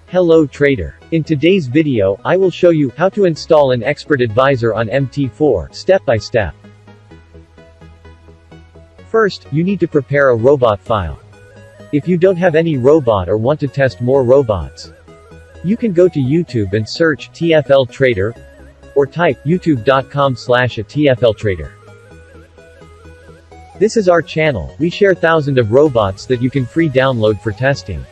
Hello trader. In today's video, I will show you how to install an expert advisor on MT4, step by step. First, you need to prepare a robot file. If you don't have any robot or want to test more robots, you can go to YouTube and search TFL Trader, or type youtube.com/TFL This is our channel. We share thousands of robots that you can free download for testing.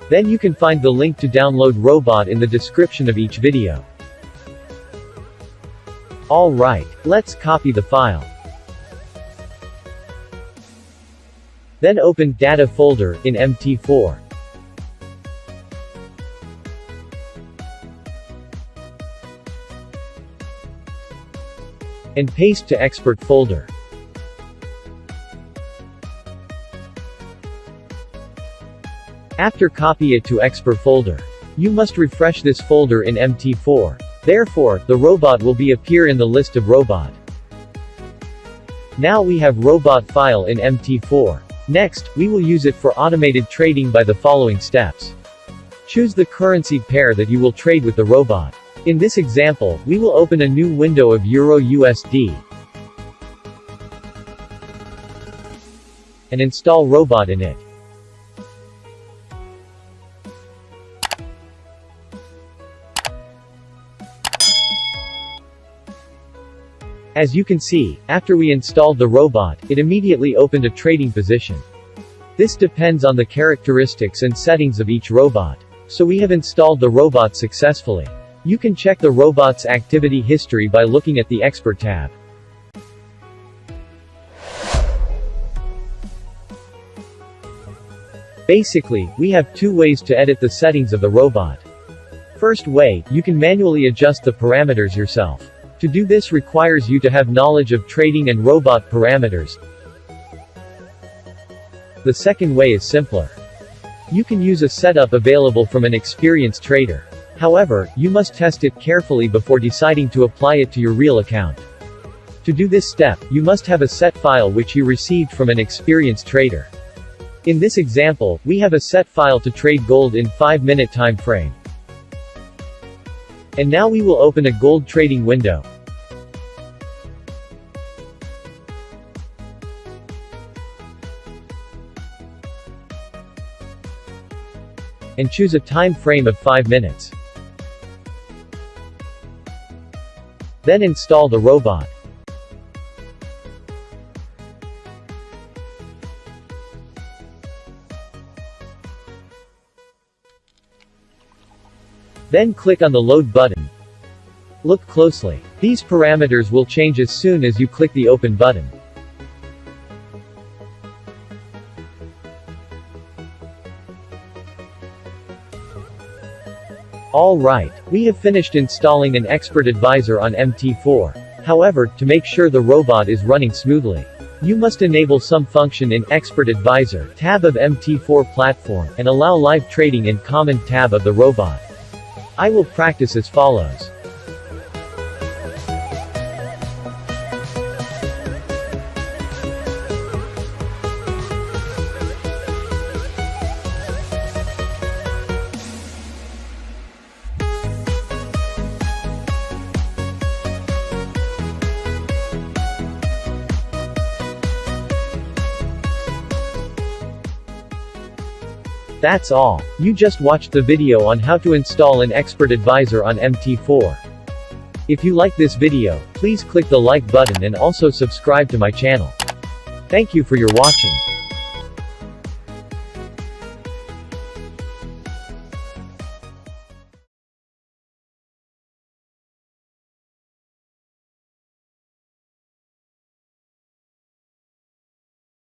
Then you can find the link to download robot in the description of each video. Alright, let's copy the file. Then open Data folder in MT4. And paste to Expert folder. After copy it to Expert folder. You must refresh this folder in MT4. Therefore, the robot will appear in the list of robot. Now we have robot file in MT4. Next, we will use it for automated trading by the following steps. Choose the currency pair that you will trade with the robot. In this example, we will open a new window of Euro-USD and install robot in it. As you can see, after we installed the robot, it immediately opened a trading position. This depends on the characteristics and settings of each robot. So we have installed the robot successfully. You can check the robot's activity history by looking at the Expert tab. Basically, we have two ways to edit the settings of the robot. First way, you can manually adjust the parameters yourself. To do this requires you to have knowledge of trading and robot parameters. The second way is simpler. You can use a setup available from an experienced trader. However, you must test it carefully before deciding to apply it to your real account. To do this step, you must have a set file which you received from an experienced trader. In this example, we have a set file to trade gold in 5-minute time frame. And now we will open a gold trading window. And choose a time frame of 5 minutes. Then install the robot. Then click on the Load button. Look closely. These parameters will change as soon as you click the Open button. Alright, we have finished installing an expert advisor on MT4. However, to make sure the robot is running smoothly, you must enable some function in Expert Advisor tab of MT4 platform and allow live trading in Common tab of the robot. I will practice as follows. That's all. You just watched the video on how to install an expert advisor on MT4. If you like this video, please click the like button and also subscribe to my channel. Thank you for your watching.